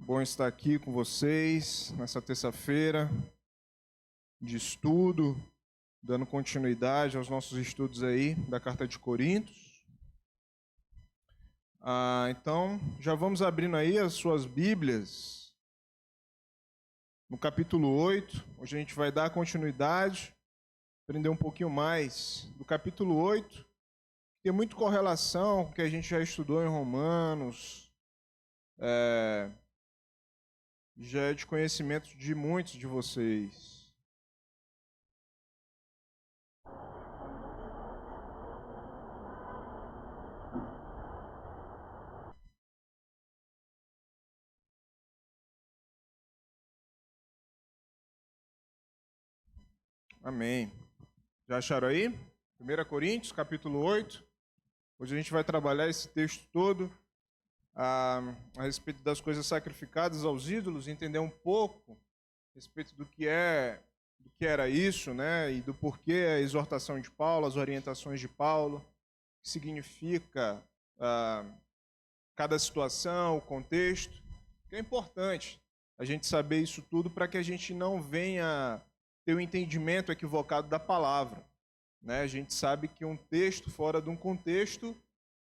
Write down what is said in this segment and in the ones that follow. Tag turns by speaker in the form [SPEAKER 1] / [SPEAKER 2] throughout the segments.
[SPEAKER 1] Bom estar aqui com vocês nessa terça-feira de estudo, dando continuidade aos nossos estudos aí da Carta de Coríntios. Então, já vamos abrindo aí as suas Bíblias no capítulo 8. Hoje a gente vai dar continuidade, aprender um pouquinho mais do capítulo 8, que tem muito correlação com o que a gente já estudou em Romanos, já é de conhecimento de muitos de vocês. Amém. Já acharam aí? 1 Coríntios, capítulo 8. Hoje a gente vai trabalhar esse texto todo a respeito das coisas sacrificadas aos ídolos, entender um pouco a respeito do que era isso, né? E do porquê a exortação de Paulo, as orientações de Paulo, o que significa cada situação, o contexto. Que é importante a gente saber isso tudo para que a gente não venha ter um entendimento equivocado da palavra, né? A gente sabe que um texto fora de um contexto,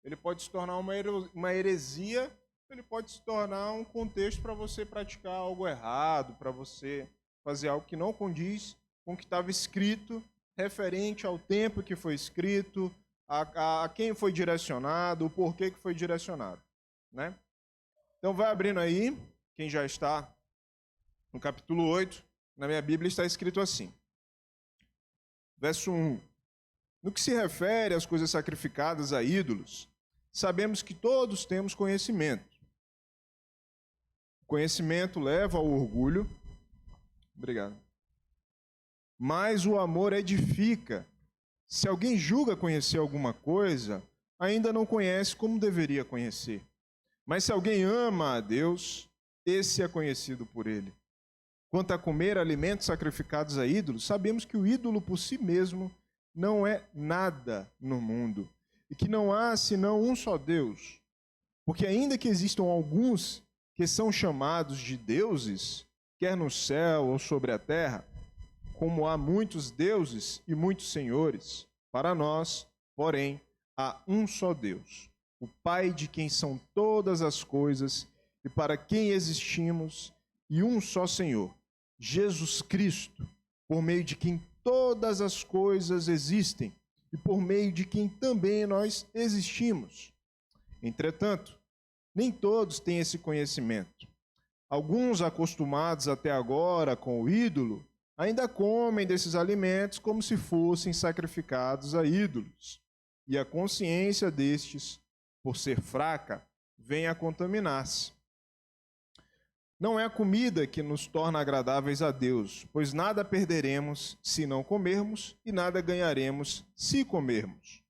[SPEAKER 1] ele pode se tornar uma heresia, ele pode se tornar um contexto para você praticar algo errado, para você fazer algo que não condiz com o que estava escrito, referente ao tempo que foi escrito, a quem foi direcionado, o porquê que foi direcionado, né? Então vai abrindo aí, quem já está no capítulo 8, na minha Bíblia está escrito assim, verso 1. No que se refere às coisas sacrificadas a ídolos, sabemos que todos temos conhecimento. O conhecimento leva ao orgulho. Obrigado. Mas o amor edifica. Se alguém julga conhecer alguma coisa, ainda não conhece como deveria conhecer. Mas se alguém ama a Deus, esse é conhecido por ele. Quanto a comer alimentos sacrificados a ídolos, sabemos que o ídolo por si mesmo não é nada no mundo, e que não há senão um só Deus. Porque ainda que existam alguns que são chamados de deuses, quer no céu ou sobre a terra, como há muitos deuses e muitos senhores, para nós, porém, há um só Deus, o Pai de quem são todas as coisas e para quem existimos, e um só Senhor, Jesus Cristo, por meio de quem todas as coisas existem e por meio de quem também nós existimos. Entretanto, nem todos têm esse conhecimento. Alguns, acostumados até agora com o ídolo, ainda comem desses alimentos como se fossem sacrificados a ídolos. E a consciência destes, por ser fraca, vem a contaminar-se. Não é a comida que nos torna agradáveis a Deus, pois nada perderemos se não comermos e nada ganharemos se comermos.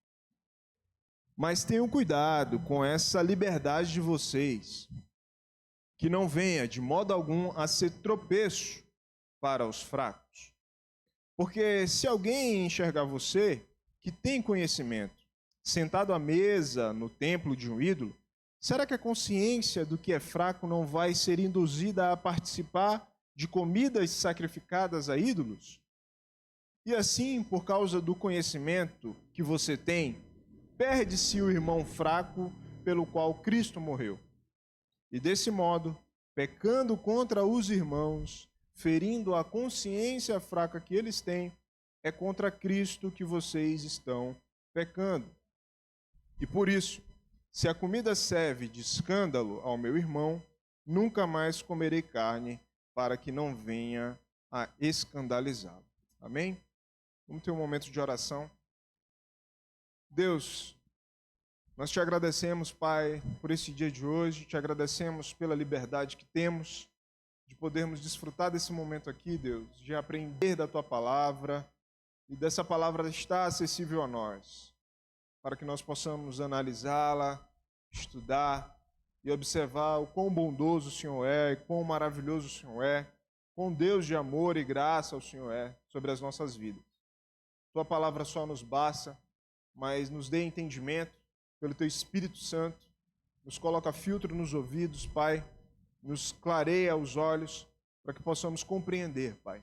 [SPEAKER 1] Mas tenham cuidado com essa liberdade de vocês, que não venha de modo algum a ser tropeço para os fracos. Porque se alguém enxergar você, que tem conhecimento, sentado à mesa no templo de um ídolo, será que a consciência do que é fraco não vai ser induzida a participar de comidas sacrificadas a ídolos? E assim, por causa do conhecimento que você tem, perde-se o irmão fraco pelo qual Cristo morreu. E desse modo, pecando contra os irmãos, ferindo a consciência fraca que eles têm, é contra Cristo que vocês estão pecando. E por isso, se a comida serve de escândalo ao meu irmão, nunca mais comerei carne, para que não venha a escandalizá-lo. Amém? Vamos ter um momento de oração. Deus, nós te agradecemos, Pai, por esse dia de hoje, te agradecemos pela liberdade que temos de podermos desfrutar desse momento aqui, Deus, de aprender da Tua palavra e dessa palavra estar acessível a nós, para que nós possamos analisá-la, estudar e observar o quão bondoso o Senhor é, e quão maravilhoso o Senhor é, quão Deus de amor e graça o Senhor é sobre as nossas vidas. Tua palavra só nos basta, mas nos dê entendimento pelo Teu Espírito Santo, nos coloca filtro nos ouvidos, Pai, nos clareia os olhos para que possamos compreender, Pai,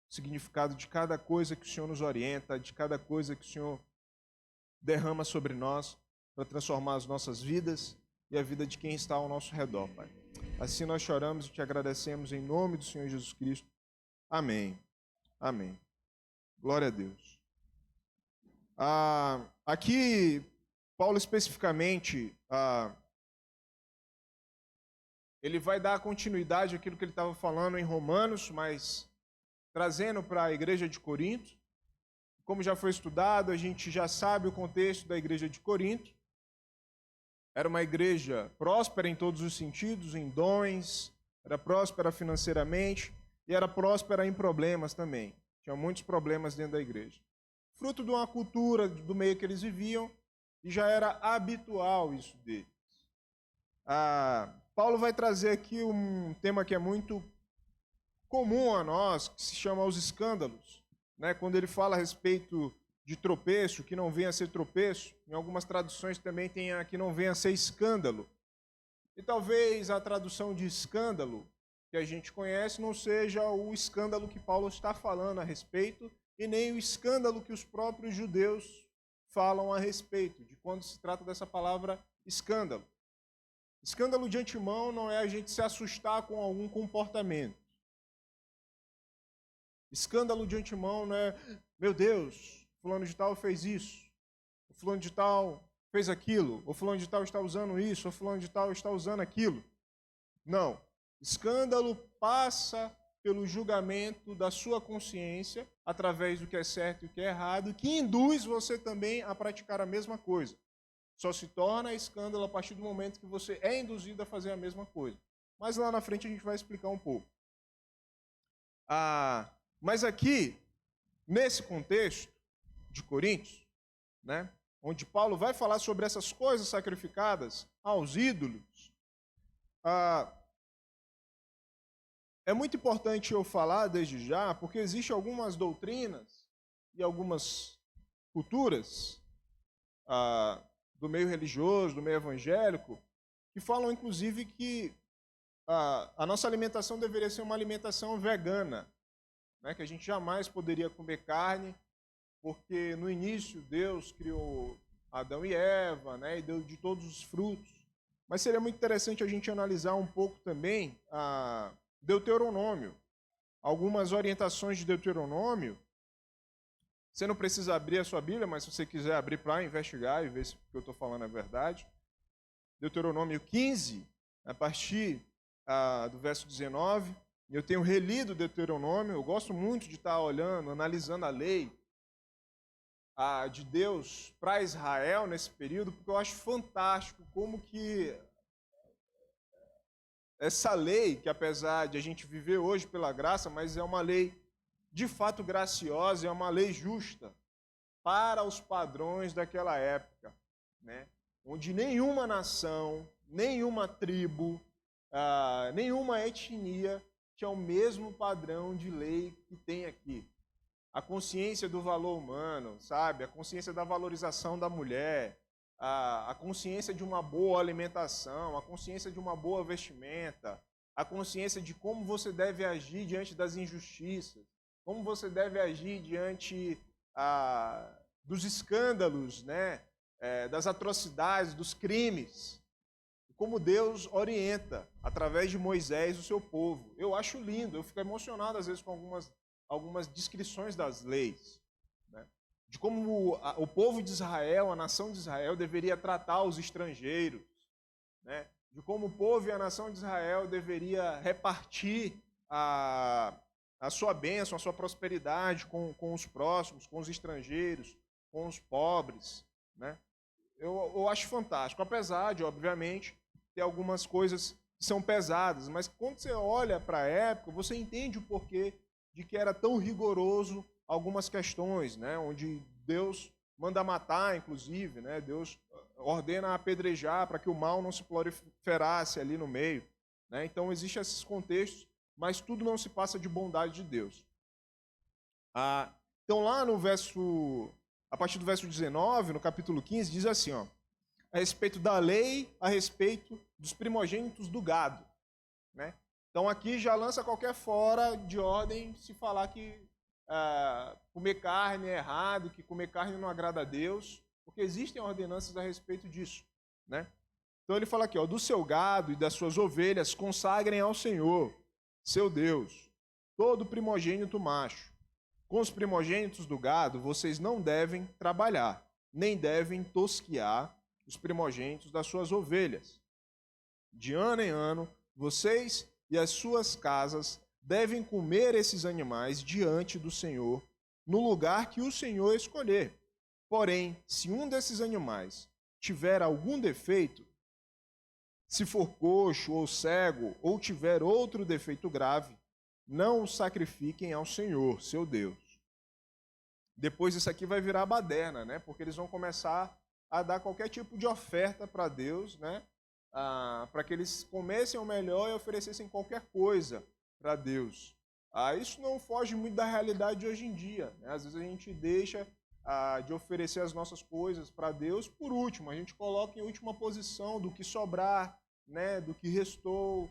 [SPEAKER 1] o significado de cada coisa que o Senhor nos orienta, de cada coisa que o Senhor derrama sobre nós para transformar as nossas vidas e a vida de quem está ao nosso redor, Pai. Assim nós choramos e te agradecemos em nome do Senhor Jesus Cristo. Amém. Amém. Glória a Deus. Aqui, Paulo especificamente, ele vai dar continuidade àquilo que ele estava falando em Romanos, mas trazendo para a igreja de Corinto. Como já foi estudado, a gente já sabe o contexto da igreja de Corinto. Era uma igreja próspera em todos os sentidos, em dons, era próspera financeiramente e era próspera em problemas também. Tinha muitos problemas dentro da igreja. Fruto de uma cultura do meio que eles viviam, e já era habitual isso deles. Paulo vai trazer aqui um tema que é muito comum a nós, que se chama os escândalos. Né? Quando ele fala a respeito de tropeço, que não venha a ser tropeço, em algumas traduções também tem a que não venha a ser escândalo. E talvez a tradução de escândalo que a gente conhece não seja o escândalo que Paulo está falando a respeito, e nem o escândalo que os próprios judeus falam a respeito, de quando se trata dessa palavra escândalo. Escândalo de antemão não é a gente se assustar com algum comportamento. Escândalo de antemão não é, meu Deus, fulano de tal fez isso, o fulano de tal fez aquilo, o fulano de tal está usando isso, o fulano de tal está usando aquilo. Não. Escândalo passa pelo julgamento da sua consciência, através do que é certo e o que é errado, que induz você também a praticar a mesma coisa. Só se torna escândalo a partir do momento que você é induzido a fazer a mesma coisa. Mas lá na frente a gente vai explicar um pouco. Mas aqui, nesse contexto de Coríntios, né, onde Paulo vai falar sobre essas coisas sacrificadas aos ídolos, é muito importante eu falar desde já, porque existem algumas doutrinas e algumas culturas do meio religioso, do meio evangélico, que falam inclusive que a nossa alimentação deveria ser uma alimentação vegana, né? Que a gente jamais poderia comer carne, porque no início Deus criou Adão e Eva, né? E deu de todos os frutos. Mas seria muito interessante a gente analisar um pouco também Deuteronômio. Algumas orientações de Deuteronômio. Você não precisa abrir a sua Bíblia, mas se você quiser abrir para investigar e ver se o que eu estou falando é verdade. Deuteronômio 15, a partir do verso 19. Eu tenho relido Deuteronômio, eu gosto muito de estar olhando, analisando a lei de Deus para Israel nesse período, porque eu acho fantástico como que essa lei, que apesar de a gente viver hoje pela graça, mas é uma lei de fato graciosa, é uma lei justa para os padrões daquela época, né? Onde nenhuma nação, nenhuma tribo, nenhuma etnia tinha o mesmo padrão de lei que tem aqui. A consciência do valor humano, sabe? A consciência da valorização da mulher, a consciência de uma boa alimentação, a consciência de uma boa vestimenta, a consciência de como você deve agir diante das injustiças, como você deve agir diante dos escândalos, né? Das atrocidades, dos crimes. Como Deus orienta, através de Moisés, o seu povo. Eu acho lindo, eu fico emocionado às vezes com algumas descrições das leis, né? De como o povo de Israel, a nação de Israel, deveria tratar os estrangeiros, né? De como o povo e a nação de Israel deveria repartir a sua bênção, a sua prosperidade com os próximos, com os estrangeiros, com os pobres, né? Eu acho fantástico, apesar de, obviamente, ter algumas coisas que são pesadas, mas quando você olha para a época, você entende o porquê de que era tão rigoroso algumas questões, né? Onde Deus manda matar, inclusive, né? Deus ordena apedrejar para que o mal não se proliferasse ali no meio, né? Então, existem esses contextos, mas tudo não se passa de bondade de Deus. Então, lá no a partir do verso 19, no capítulo 15, diz assim, ó, a respeito da lei, a respeito dos primogênitos do gado. né? Então aqui já lança qualquer fora de ordem se falar que comer carne é errado, que comer carne não agrada a Deus, porque existem ordenanças a respeito disso, né? Então ele fala aqui, ó, do seu gado e das suas ovelhas consagrem ao Senhor, seu Deus, todo primogênito macho. Com os primogênitos do gado vocês não devem trabalhar, nem devem tosquiar os primogênitos das suas ovelhas. De ano em ano, vocês e as suas casas devem comer esses animais diante do Senhor, no lugar que o Senhor escolher. Porém, se um desses animais tiver algum defeito, se for coxo ou cego, ou tiver outro defeito grave, não o sacrifiquem ao Senhor, seu Deus. Depois isso aqui vai virar baderna, né? Porque eles vão começar a dar qualquer tipo de oferta para Deus, né? Para que eles comessem o melhor e oferecessem qualquer coisa para Deus. Isso não foge muito da realidade de hoje em dia, né? Às vezes a gente deixa de oferecer as nossas coisas para Deus por último. A gente coloca em última posição do que sobrar, né? Do que restou,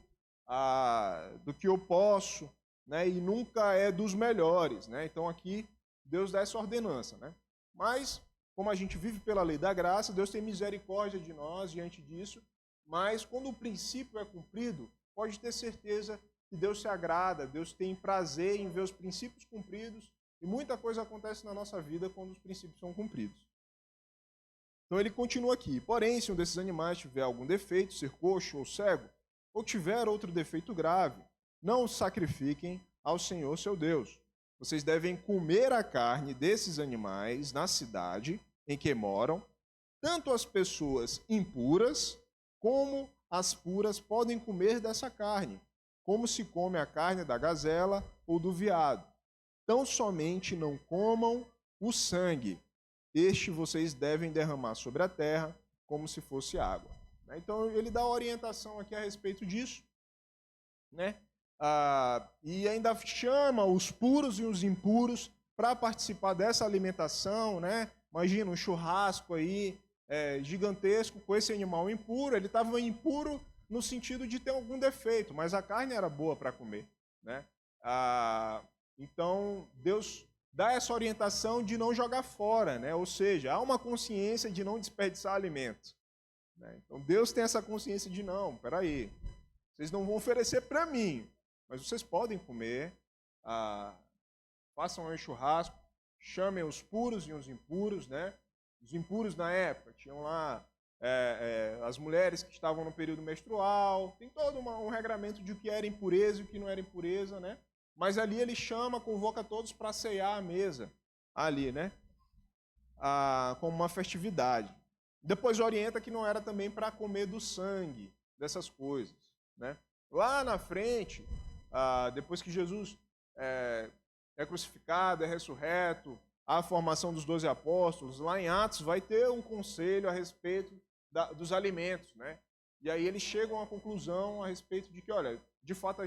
[SPEAKER 1] do que eu posso, né? E nunca é dos melhores, né? Então aqui Deus dá essa ordenança, né? Mas como a gente vive pela lei da graça, Deus tem misericórdia de nós diante disso. Mas quando o princípio é cumprido, pode ter certeza que Deus se agrada, Deus tem prazer em ver os princípios cumpridos, e muita coisa acontece na nossa vida quando os princípios são cumpridos. Então ele continua aqui, porém, se um desses animais tiver algum defeito, ser coxo ou cego, ou tiver outro defeito grave, não o sacrifiquem ao Senhor seu Deus. Vocês devem comer a carne desses animais na cidade em que moram, tanto as pessoas impuras como as puras podem comer dessa carne, como se come a carne da gazela ou do veado. Tão somente não comam o sangue. Este vocês devem derramar sobre a terra, como se fosse água. Então ele dá orientação aqui a respeito disso, né? E ainda chama os puros e os impuros para participar dessa alimentação, né? Imagina um churrasco aí, gigantesco com esse animal impuro. Ele estava impuro no sentido de ter algum defeito, mas a carne era boa para comer, né? Então Deus dá essa orientação de não jogar fora, né? Ou seja, há uma consciência de não desperdiçar alimentos, né? Então Deus tem essa consciência de não, peraí, vocês não vão oferecer para mim, mas vocês podem comer, façam um churrasco, chamem os puros e os impuros, né? Os impuros na época tinham lá as mulheres que estavam no período menstrual, tem todo um regramento de o que era impureza e o que não era impureza, né? Mas ali ele chama, convoca todos para ceiar à mesa, ali, né? Como uma festividade. Depois orienta que não era também para comer do sangue dessas coisas, né? Lá na frente, depois que Jesus é crucificado, é ressurreto, a formação dos 12 apóstolos, lá em Atos vai ter um conselho a respeito dos alimentos, né? E aí eles chegam à conclusão a respeito de que, olha, de fato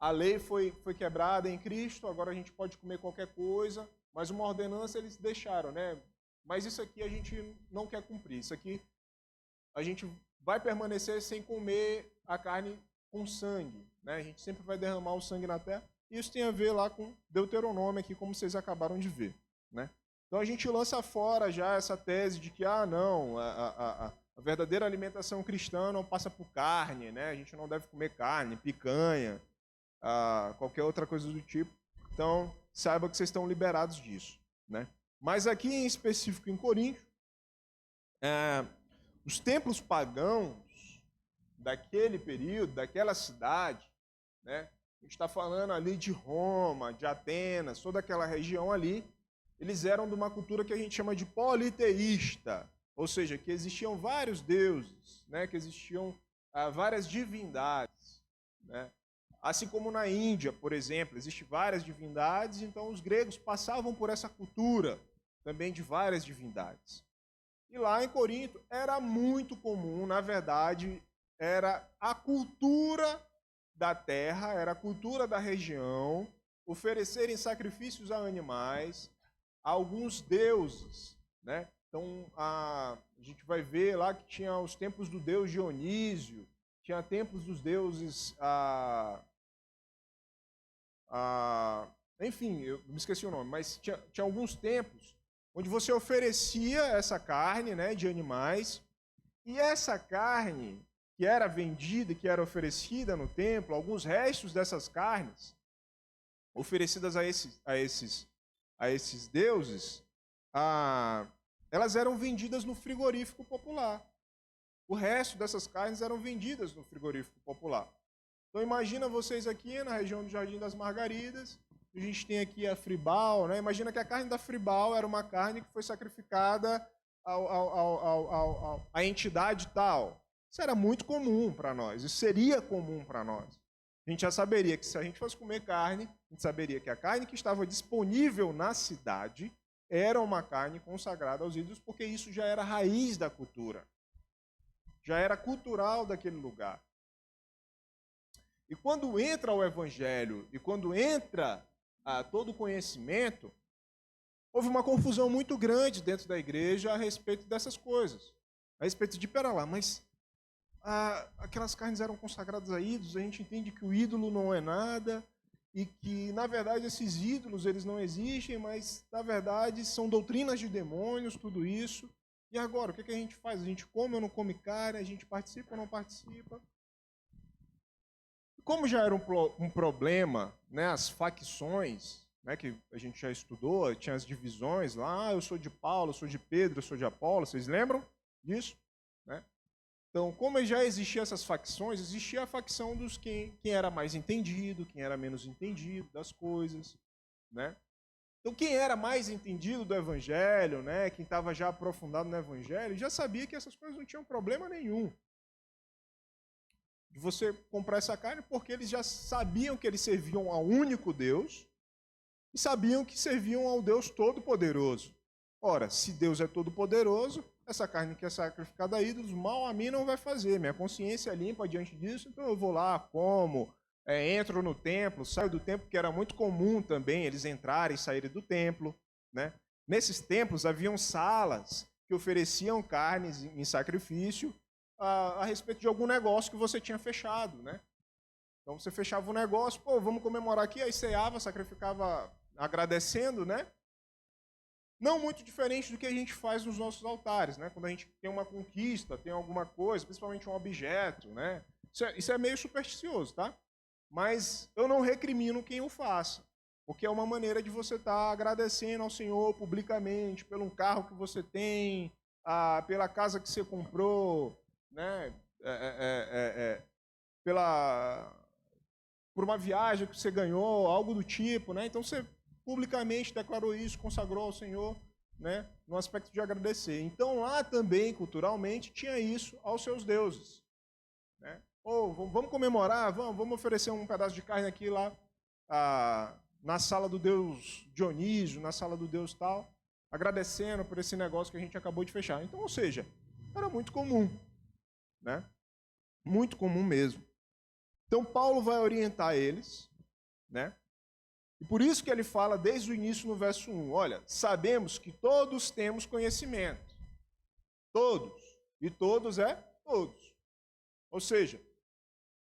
[SPEAKER 1] a lei foi quebrada em Cristo, agora a gente pode comer qualquer coisa, mas uma ordenança eles deixaram, né? Mas isso aqui a gente não quer cumprir, isso aqui a gente vai permanecer sem comer a carne com sangue, né? A gente sempre vai derramar o sangue na terra. Isso tem a ver lá com Deuteronômio aqui, como vocês acabaram de ver, né? Então a gente lança fora já essa tese de que, não, a verdadeira alimentação cristã não passa por carne, né? A gente não deve comer carne, picanha, qualquer outra coisa do tipo. Então, saiba que vocês estão liberados disso, né? Mas aqui em específico em Corinto, os templos pagãos daquele período, daquela cidade, né? A gente está falando ali de Roma, de Atenas, toda aquela região ali, eles eram de uma cultura que a gente chama de politeísta, ou seja, que existiam vários deuses, né? Que existiam várias divindades, né? Assim como na Índia, por exemplo, existem várias divindades, então os gregos passavam por essa cultura também de várias divindades. E lá em Corinto era muito comum, na verdade, era a cultura da terra, era a cultura da região, oferecerem sacrifícios a animais, a alguns deuses, né? Então a gente vai ver lá que tinha os templos do deus Dionísio, tinha templos dos deuses, enfim, eu me esqueci o nome, mas tinha alguns templos onde você oferecia essa carne, né, de animais, e essa carne que era vendida, que era oferecida no templo, alguns restos dessas carnes oferecidas a esses deuses, elas eram vendidas no frigorífico popular. O resto dessas carnes eram vendidas no frigorífico popular. Então imagina vocês aqui na região do Jardim das Margaridas, a gente tem aqui a Fribal, né? Imagina que a carne da Fribal era uma carne que foi sacrificada à entidade tal. Isso era muito comum para nós, isso seria comum para nós. A gente já saberia que se a gente fosse comer carne, a gente saberia que a carne que estava disponível na cidade era uma carne consagrada aos ídolos, porque isso já era a raiz da cultura. Já era cultural daquele lugar. E quando entra o evangelho, e quando entra todo o conhecimento, houve uma confusão muito grande dentro da igreja a respeito dessas coisas. A respeito de, pera lá, mas aquelas carnes eram consagradas a ídolos, a gente entende que o ídolo não é nada, e que, na verdade, esses ídolos eles não existem, mas, na verdade, são doutrinas de demônios, tudo isso. E agora, o que a gente faz? A gente come ou não come carne? A gente participa ou não participa? Como já era um problema, né, as facções, né, que a gente já estudou, tinha as divisões lá, eu sou de Paulo, eu sou de Pedro, eu sou de Apolo, vocês lembram disso? Né? Então, como já existiam essas facções, existia a facção dos quem era mais entendido, quem era menos entendido das coisas, né? Então, quem era mais entendido do Evangelho, né, quem estava já aprofundado no Evangelho, já sabia que essas coisas não tinham problema nenhum de você comprar essa carne, porque eles já sabiam que eles serviam ao único Deus e sabiam que serviam ao Deus Todo-Poderoso. Ora, se Deus é Todo-Poderoso, essa carne que é sacrificada a ídolos, mal a mim não vai fazer. Minha consciência é limpa diante disso, então eu vou lá, como, entro no templo, saio do templo, que era muito comum também eles entrarem e saírem do templo. Né? Nesses templos haviam salas que ofereciam carnes em sacrifício a respeito de algum negócio que você tinha fechado. Né? Então você fechava um negócio, pô, vamos comemorar aqui, aí ceava, sacrificava agradecendo, né? Não muito diferente do que a gente faz nos nossos altares, né? Quando a gente tem uma conquista, tem alguma coisa, principalmente um objeto, né? Isso é meio supersticioso, tá? Mas eu não recrimino quem o faça, porque é uma maneira de você estar agradecendo ao Senhor publicamente pelo carro que você tem, pela casa que você comprou, né? Por uma viagem que você ganhou, algo do tipo, né? Então você publicamente declarou isso, consagrou ao Senhor, né, no aspecto de agradecer. Então lá também, culturalmente, tinha isso aos seus deuses. Né? Vamos comemorar, vamos oferecer um pedaço de carne aqui lá na sala do deus Dionísio, na sala do deus tal, agradecendo por esse negócio que a gente acabou de fechar. Então, ou seja, era muito comum. Né? Muito comum mesmo. Então Paulo vai orientar eles, né? E por isso que ele fala desde o início no verso 1, olha, sabemos que todos temos conhecimento. Todos. E todos é todos. Ou seja,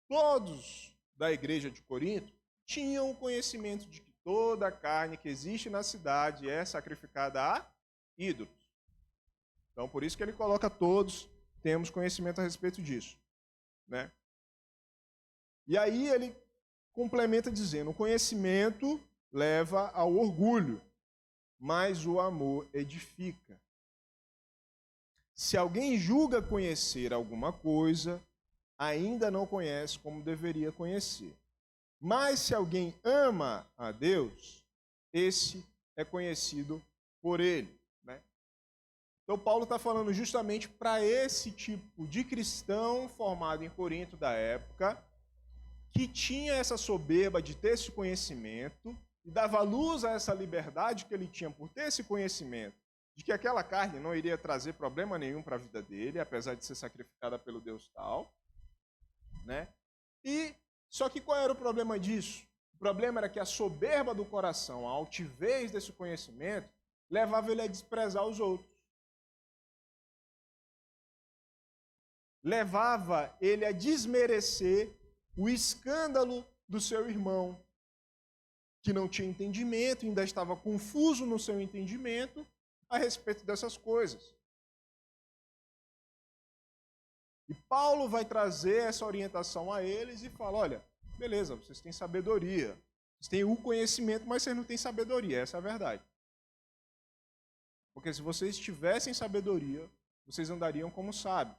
[SPEAKER 1] todos da igreja de Corinto tinham o conhecimento de que toda a carne que existe na cidade é sacrificada a ídolos. Então, por isso que ele coloca todos temos conhecimento a respeito disso. Né? E aí ele complementa dizendo, o conhecimento leva ao orgulho, mas o amor edifica. Se alguém julga conhecer alguma coisa, ainda não conhece como deveria conhecer. Mas se alguém ama a Deus, esse é conhecido por ele. Né? Então Paulo está falando justamente para esse tipo de cristão formado em Corinto da época, que tinha essa soberba de ter esse conhecimento e dava luz a essa liberdade que ele tinha por ter esse conhecimento, de que aquela carne não iria trazer problema nenhum para a vida dele, apesar de ser sacrificada pelo Deus tal. Né? E só que qual era o problema disso? O problema era que a soberba do coração, a altivez desse conhecimento, levava ele a desprezar os outros. levava ele a desmerecer o escândalo do seu irmão, que não tinha entendimento, ainda estava confuso no seu entendimento a respeito dessas coisas. E Paulo vai trazer essa orientação a eles e fala, olha, beleza, vocês têm sabedoria, vocês têm o conhecimento, mas vocês não têm sabedoria, essa é a verdade. Porque se vocês tivessem sabedoria, vocês andariam como sábios,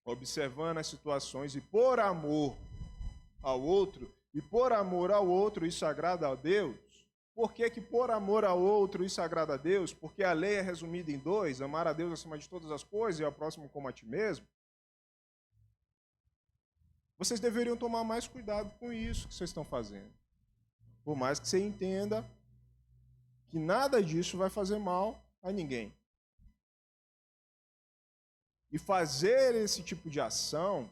[SPEAKER 1] observando as situações e por amor ao outro, isso agrada a Deus. Por que por amor ao outro isso agrada a Deus? Porque a lei é resumida em 2, amar a Deus acima de todas as coisas e ao próximo como a ti mesmo. Vocês deveriam tomar mais cuidado com isso que vocês estão fazendo. Por mais que você entenda que nada disso vai fazer mal a ninguém. E fazer esse tipo de ação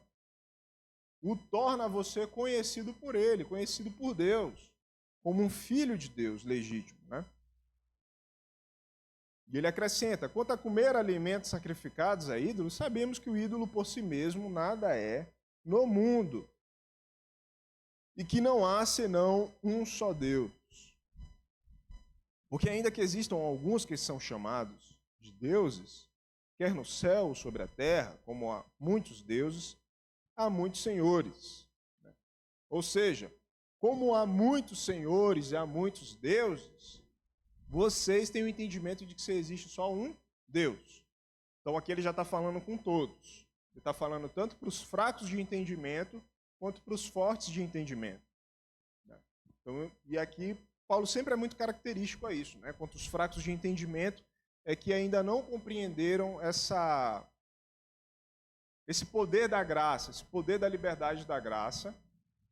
[SPEAKER 1] o torna você conhecido por ele, conhecido por Deus, como um filho de Deus legítimo, né? E ele acrescenta, quanto a comer alimentos sacrificados a ídolos, sabemos que o ídolo por si mesmo nada é no mundo, e que não há senão um só Deus. Porque ainda que existam alguns que são chamados de deuses, quer no céu ou sobre a terra, como há muitos deuses, há muitos senhores. Ou seja, como há muitos senhores e há muitos deuses, vocês têm o entendimento de que só existe só um Deus. Então aqui ele já está falando com todos. Ele está falando tanto para os fracos de entendimento, quanto para os fortes de entendimento. Então, e aqui Paulo sempre é muito característico a isso, né? Quanto os fracos de entendimento é que ainda não compreenderam esse poder da graça, esse poder da liberdade da graça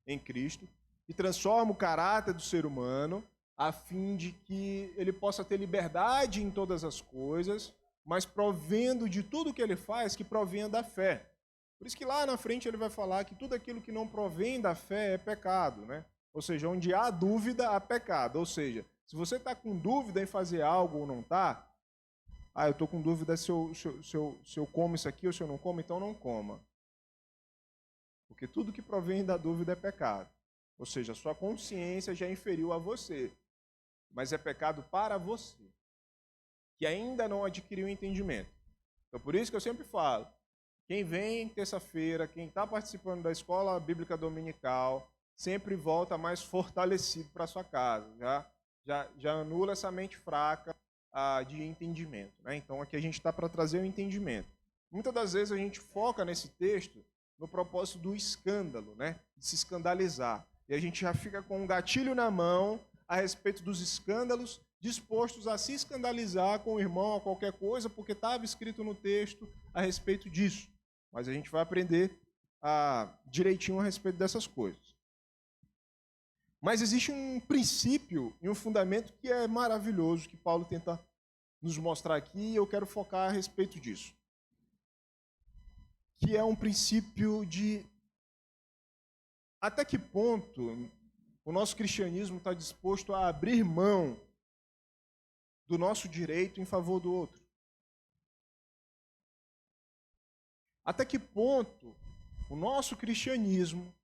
[SPEAKER 1] em Cristo, que transforma o caráter do ser humano a fim de que ele possa ter liberdade em todas as coisas, mas provendo de tudo que ele faz, que provenha da fé. Por isso que lá na frente ele vai falar que tudo aquilo que não provém da fé é pecado, né? Ou seja, onde há dúvida, há pecado. Ou seja, se você está com dúvida em fazer algo ou não está, eu estou com dúvida se eu como isso aqui ou se eu não como, então não coma. Porque tudo que provém da dúvida é pecado. Ou seja, a sua consciência já inferiu a você, mas é pecado para você, que ainda não adquiriu entendimento. Então, por isso que eu sempre falo, quem vem terça-feira, quem está participando da escola bíblica dominical, sempre volta mais fortalecido para sua casa. Já anula essa mente fraca de entendimento, né? Então, aqui a gente está para trazer o entendimento. Muitas das vezes a gente foca nesse texto no propósito do escândalo, né? De se escandalizar. E a gente já fica com um gatilho na mão a respeito dos escândalos, dispostos a se escandalizar com o irmão a qualquer coisa, porque estava escrito no texto a respeito disso. Mas a gente vai aprender direitinho a respeito dessas coisas. Mas existe um princípio e um fundamento que é maravilhoso, que Paulo tenta nos mostrar aqui, e eu quero focar a respeito disso. Que é um princípio de até que ponto o nosso cristianismo está disposto a abrir mão do nosso direito em favor do outro. Até que ponto o nosso cristianismo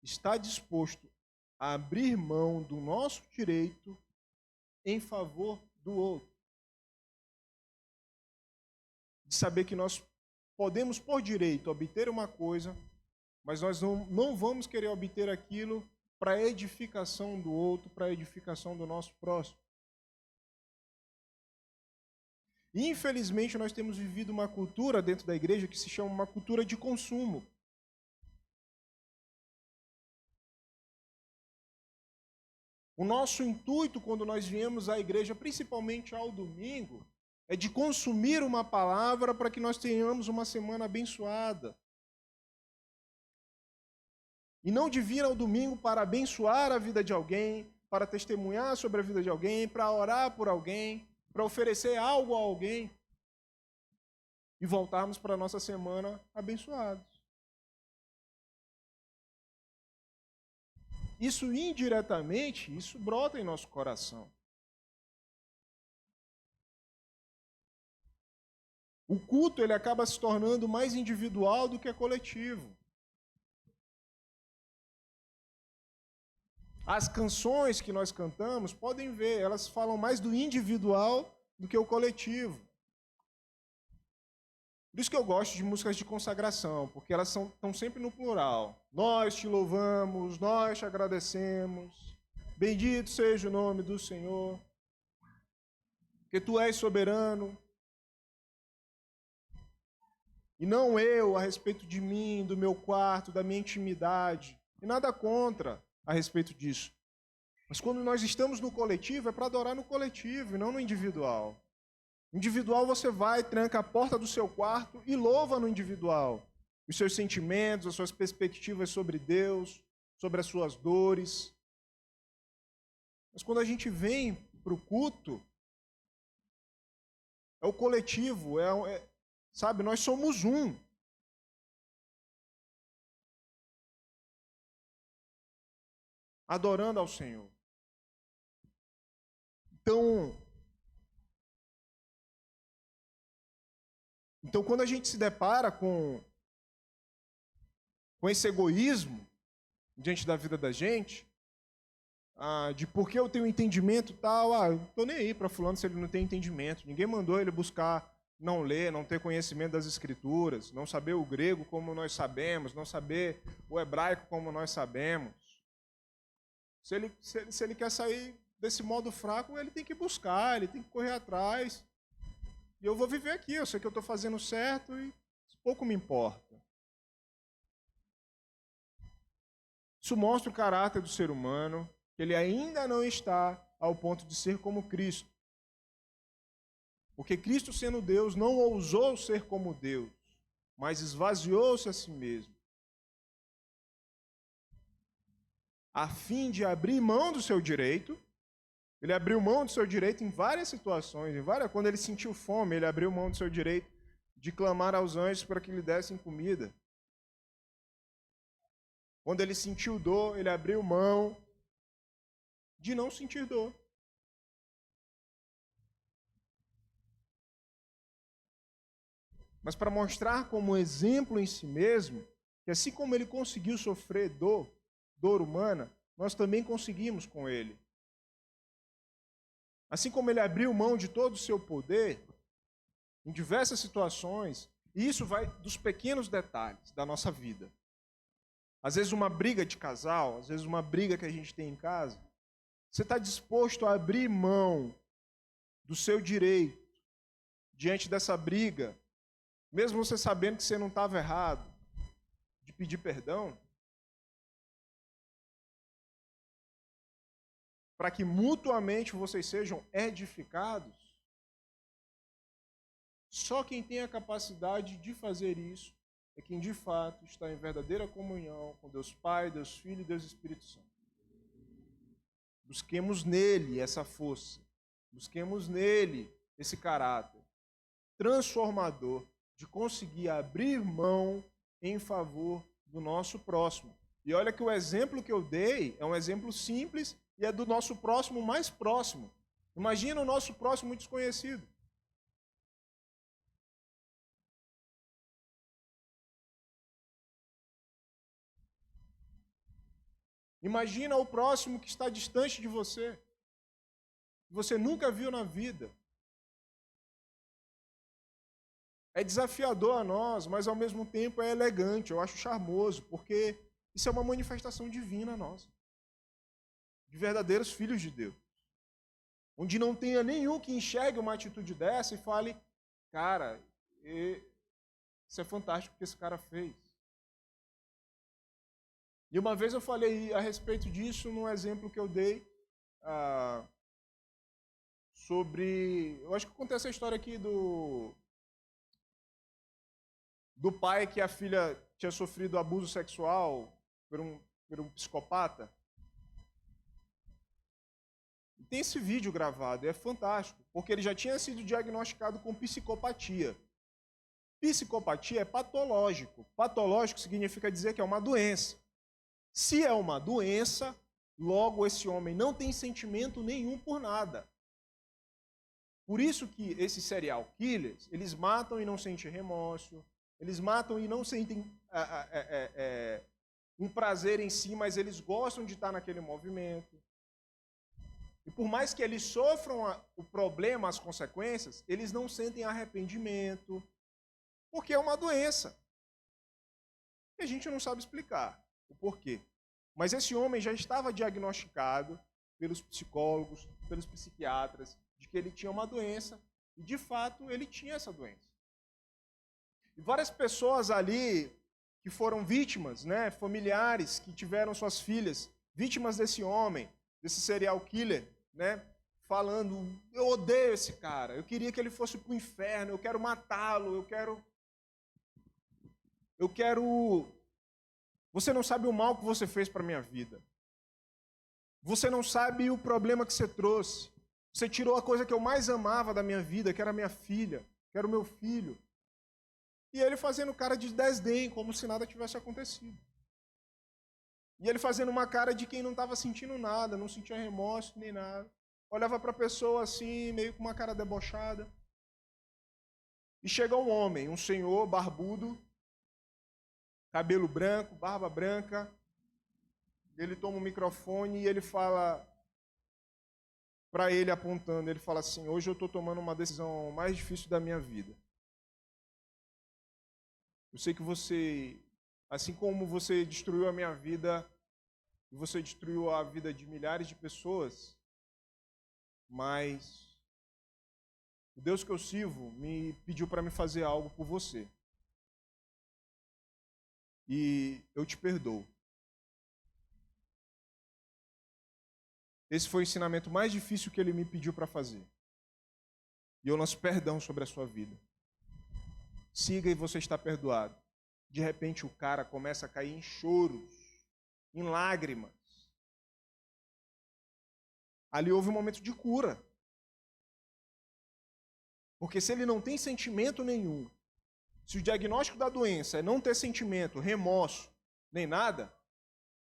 [SPEAKER 1] está disposto a abrir mão do nosso direito em favor do outro. De saber que nós podemos, por direito, obter uma coisa, mas nós não vamos querer obter aquilo para a edificação do outro, para a edificação do nosso próximo. E, infelizmente, nós temos vivido uma cultura dentro da igreja que se chama uma cultura de consumo. O nosso intuito, quando nós viemos à igreja, principalmente ao domingo, é de consumir uma palavra para que nós tenhamos uma semana abençoada. E não de vir ao domingo para abençoar a vida de alguém, para testemunhar sobre a vida de alguém, para orar por alguém, para oferecer algo a alguém e voltarmos para a nossa semana abençoados. Isso indiretamente, isso brota em nosso coração. O culto ele acaba se tornando mais individual do que coletivo. As canções que nós cantamos, podem ver, elas falam mais do individual do que o coletivo. Por isso que eu gosto de músicas de consagração, porque elas estão sempre no plural. Nós te louvamos, nós te agradecemos, bendito seja o nome do Senhor, porque tu és soberano. E não eu a respeito de mim, do meu quarto, da minha intimidade. E nada contra a respeito disso. Mas quando nós estamos no coletivo, é para adorar no coletivo e não no individual. Individual você vai, tranca a porta do seu quarto e louva no individual. Os seus sentimentos, as suas perspectivas sobre Deus, sobre as suas dores. Mas quando a gente vem para o culto, é o coletivo, sabe, nós somos um. Adorando ao Senhor. Então quando a gente se depara com esse egoísmo diante da vida da gente, de por que eu tenho entendimento tal, eu não estou nem aí para fulano se ele não tem entendimento. Ninguém mandou ele buscar não ler, não ter conhecimento das Escrituras, não saber o grego como nós sabemos, não saber o hebraico como nós sabemos. Se ele quer sair desse modo fraco, ele tem que buscar, ele tem que correr atrás. E eu vou viver aqui, eu sei que eu estou fazendo certo e pouco me importa. Isso mostra o caráter do ser humano, que ele ainda não está ao ponto de ser como Cristo. Porque Cristo, sendo Deus, não ousou ser como Deus, mas esvaziou-se a si mesmo, a fim de abrir mão do seu direito. Ele abriu mão do seu direito em várias situações. Quando ele sentiu fome, ele abriu mão do seu direito de clamar aos anjos para que lhe dessem comida. Quando ele sentiu dor, ele abriu mão de não sentir dor. Mas para mostrar como exemplo em si mesmo, que assim como ele conseguiu sofrer dor humana, nós também conseguimos com ele. Assim como ele abriu mão de todo o seu poder, em diversas situações, e isso vai dos pequenos detalhes da nossa vida. Às vezes uma briga de casal, às vezes uma briga que a gente tem em casa, você está disposto a abrir mão do seu direito diante dessa briga, mesmo você sabendo que você não estava errado, de pedir perdão? Para que mutuamente vocês sejam edificados? Só quem tem a capacidade de fazer isso é quem de fato está em verdadeira comunhão com Deus Pai, Deus Filho e Deus Espírito Santo. Busquemos nele essa força, busquemos nele esse caráter transformador de conseguir abrir mão em favor do nosso próximo. E olha que o exemplo que eu dei é um exemplo simples e é do nosso próximo mais próximo. Imagina o nosso próximo desconhecido. Imagina o próximo que está distante de você, que você nunca viu na vida. É desafiador a nós, mas ao mesmo tempo é elegante, eu acho charmoso, porque isso é uma manifestação divina nossa, de verdadeiros filhos de Deus. Onde não tenha nenhum que enxergue uma atitude dessa e fale, cara, isso é fantástico o que esse cara fez. E uma vez eu falei a respeito disso num exemplo que eu dei sobre... Eu acho que eu contei essa história aqui do pai que a filha tinha sofrido abuso sexual por um psicopata. Tem esse vídeo gravado, é fantástico, porque ele já tinha sido diagnosticado com psicopatia. Psicopatia é patológico. Patológico significa dizer que é uma doença. Se é uma doença, logo esse homem não tem sentimento nenhum por nada. Por isso que esses serial killers, eles matam e não sentem remorso, eles matam e não sentem um prazer em si, mas eles gostam de estar naquele movimento. E por mais que eles sofram o problema, as consequências, eles não sentem arrependimento, porque é uma doença. E a gente não sabe explicar o porquê. Mas esse homem já estava diagnosticado pelos psicólogos, pelos psiquiatras, de que ele tinha uma doença, e de fato ele tinha essa doença. E várias pessoas ali que foram vítimas, né, familiares que tiveram suas filhas vítimas desse homem, desse serial killer, né, falando, eu odeio esse cara, eu queria que ele fosse para o inferno, eu quero matá-lo, eu quero... Você não sabe o mal que você fez para a minha vida. Você não sabe o problema que você trouxe. Você tirou a coisa que eu mais amava da minha vida, que era minha filha, que era o meu filho. E ele fazendo cara de desdém, como se nada tivesse acontecido. E ele fazendo uma cara de quem não estava sentindo nada, não sentia remorso nem nada. Olhava para a pessoa assim, meio com uma cara debochada. E chega um homem, um senhor barbudo, cabelo branco, barba branca. Ele toma o microfone e ele fala para ele, apontando, ele fala assim, hoje eu estou tomando uma decisão mais difícil da minha vida. Eu sei que você, assim como você destruiu a minha vida, você destruiu a vida de milhares de pessoas, mas o Deus que eu sirvo me pediu para me fazer algo por você. E eu te perdoo. Esse foi o ensinamento mais difícil que ele me pediu para fazer. E eu lanço perdão sobre a sua vida. Siga e você está perdoado. De repente o cara começa a cair em choros, em lágrimas. Ali houve um momento de cura. Porque se ele não tem sentimento nenhum, se o diagnóstico da doença é não ter sentimento, remorso, nem nada,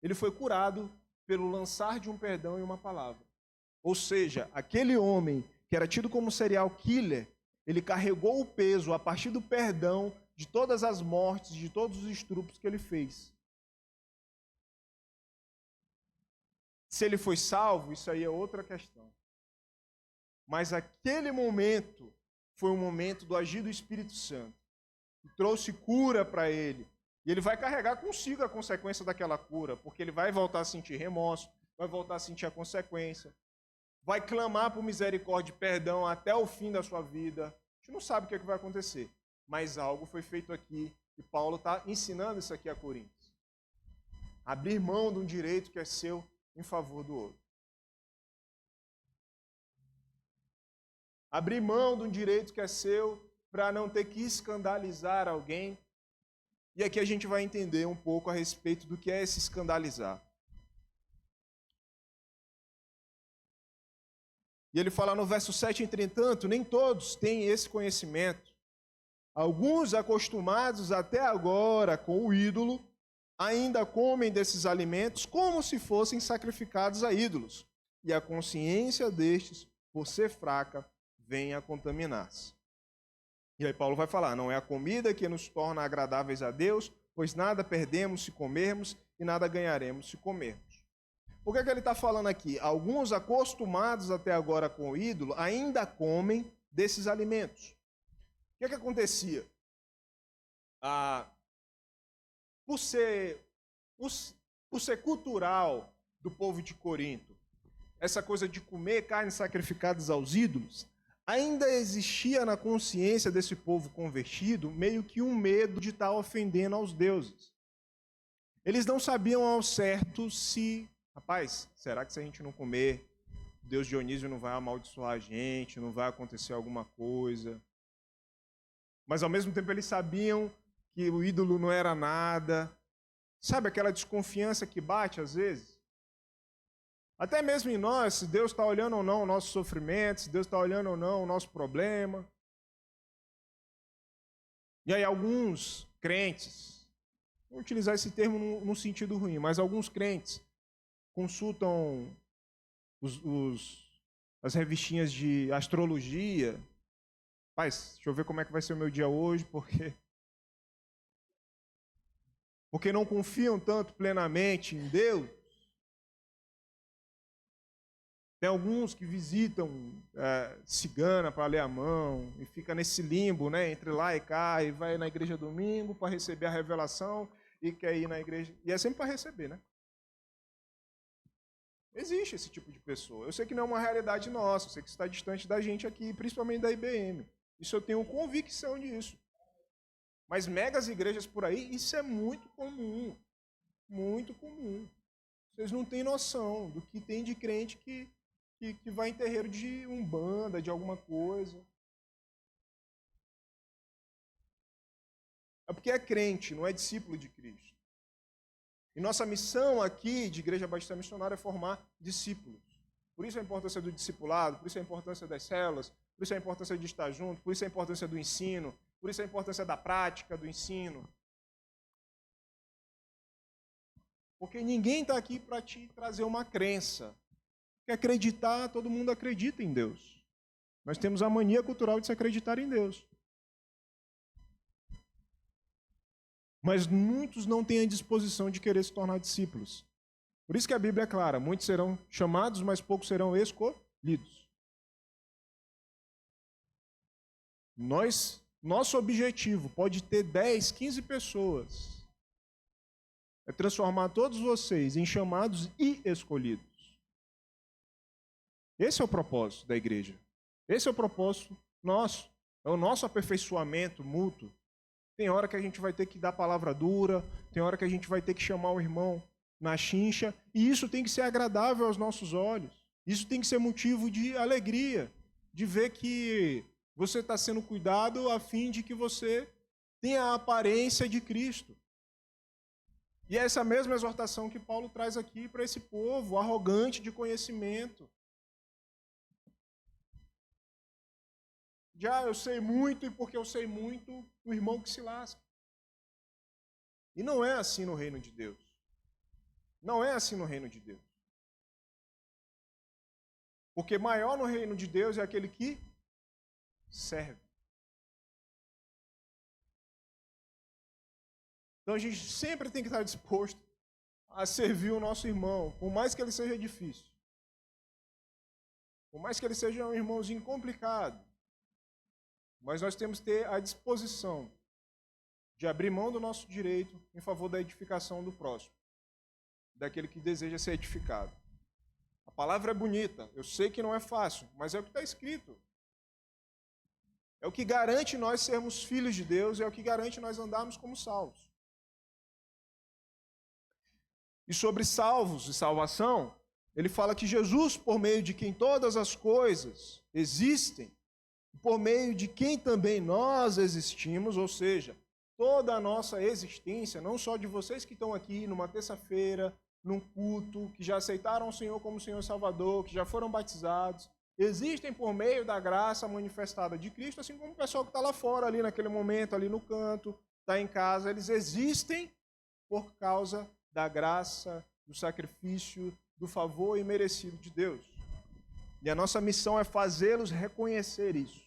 [SPEAKER 1] ele foi curado pelo lançar de um perdão e uma palavra. Ou seja, aquele homem que era tido como serial killer, ele carregou o peso a partir do perdão de todas as mortes, de todos os estupros que ele fez. Se ele foi salvo, isso aí é outra questão. Mas aquele momento foi um momento do agir do Espírito Santo, que trouxe cura para ele. E ele vai carregar consigo a consequência daquela cura, porque ele vai voltar a sentir remorso, vai voltar a sentir a consequência, vai clamar por misericórdia e perdão até o fim da sua vida. A gente não sabe o que vai acontecer, mas algo foi feito aqui, e Paulo está ensinando isso aqui a Coríntios. Abrir mão de um direito que é seu em favor do outro. Abrir mão de um direito que é seu para não ter que escandalizar alguém. E aqui a gente vai entender um pouco a respeito do que é esse escandalizar. E ele fala no verso 7, entretanto, nem todos têm esse conhecimento. Alguns, acostumados até agora com o ídolo, ainda comem desses alimentos como se fossem sacrificados a ídolos. E a consciência destes, por ser fraca, vem a contaminar-se. E aí Paulo vai falar, não é a comida que nos torna agradáveis a Deus, pois nada perdemos se comermos e nada ganharemos se comermos. Por que ele está falando aqui? Alguns acostumados até agora com o ídolo ainda comem desses alimentos. O que acontecia? Por ser cultural do povo de Corinto, essa coisa de comer carnes sacrificadas aos ídolos, ainda existia na consciência desse povo convertido meio que um medo de estar ofendendo aos deuses. Eles não sabiam ao certo se, rapaz, será que se a gente não comer, Deus Dionísio não vai amaldiçoar a gente, não vai acontecer alguma coisa? Mas ao mesmo tempo eles sabiam que o ídolo não era nada. Sabe aquela desconfiança que bate às vezes? Até mesmo em nós, se Deus está olhando ou não o nosso sofrimento, se Deus está olhando ou não o nosso problema. E aí alguns crentes, vou utilizar esse termo num sentido ruim, mas alguns crentes consultam as revistinhas de astrologia. Paz, deixa eu ver como é que vai ser o meu dia hoje, porque não confiam tanto plenamente em Deus. Tem alguns que visitam cigana para ler a mão e fica nesse limbo, né, entre lá e cá, e vai na igreja domingo para receber a revelação e quer ir na igreja. E é sempre para receber, né? Existe esse tipo de pessoa. Eu sei que não é uma realidade nossa, eu sei que está distante da gente aqui, principalmente da IBM. Isso eu tenho convicção disso. Mas megas igrejas por aí, isso é muito comum. Muito comum. Vocês não têm noção do que tem de crente que vai em terreiro de umbanda, de alguma coisa. É porque é crente, não é discípulo de Cristo. E nossa missão aqui de Igreja Batista Missionária é formar discípulos. Por isso a importância do discipulado, por isso a importância das células, por isso a importância de estar junto, por isso a importância do ensino, por isso a importância da prática do ensino. Porque ninguém está aqui para te trazer uma crença. Porque acreditar, todo mundo acredita em Deus. Nós temos a mania cultural de se acreditar em Deus. Mas muitos não têm a disposição de querer se tornar discípulos. Por isso que a Bíblia é clara, muitos serão chamados, mas poucos serão escolhidos. Nosso objetivo pode ter 10, 15 pessoas. É transformar todos vocês em chamados e escolhidos. Esse é o propósito da igreja. Esse é o propósito nosso. É o nosso aperfeiçoamento mútuo. Tem hora que a gente vai ter que dar palavra dura, tem hora que a gente vai ter que chamar o irmão na chincha, e isso tem que ser agradável aos nossos olhos. Isso tem que ser motivo de alegria, de ver que você está sendo cuidado a fim de que você tenha a aparência de Cristo. E é essa mesma exortação que Paulo traz aqui para esse povo arrogante de conhecimento. Já eu sei muito, e porque eu sei muito, o irmão que se lasca. E não é assim no reino de Deus. Não é assim no reino de Deus. Porque maior no reino de Deus é aquele que serve. Então a gente sempre tem que estar disposto a servir o nosso irmão, por mais que ele seja difícil. Por mais que ele seja um irmãozinho complicado. Mas nós temos que ter a disposição de abrir mão do nosso direito em favor da edificação do próximo, daquele que deseja ser edificado. A palavra é bonita, eu sei que não é fácil, mas é o que está escrito. É o que garante nós sermos filhos de Deus, é o que garante nós andarmos como salvos. E sobre salvos e salvação, ele fala que Jesus, por meio de quem todas as coisas existem, por meio de quem também nós existimos, ou seja, toda a nossa existência, não só de vocês que estão aqui numa terça-feira, num culto, que já aceitaram o Senhor como Senhor Salvador, que já foram batizados, existem por meio da graça manifestada de Cristo, assim como o pessoal que está lá fora, ali naquele momento, ali no canto, está em casa, eles existem por causa da graça, do sacrifício, do favor imerecido de Deus. E a nossa missão é fazê-los reconhecer isso.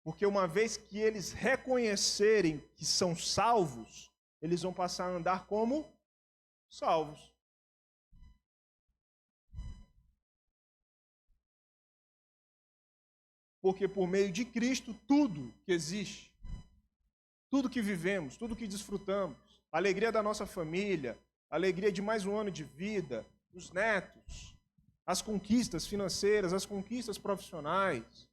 [SPEAKER 1] Porque uma vez que eles reconhecerem que são salvos, eles vão passar a andar como salvos. Porque por meio de Cristo, tudo que existe, tudo que vivemos, tudo que desfrutamos, a alegria da nossa família, a alegria de mais um ano de vida, os netos, as conquistas financeiras, as conquistas profissionais,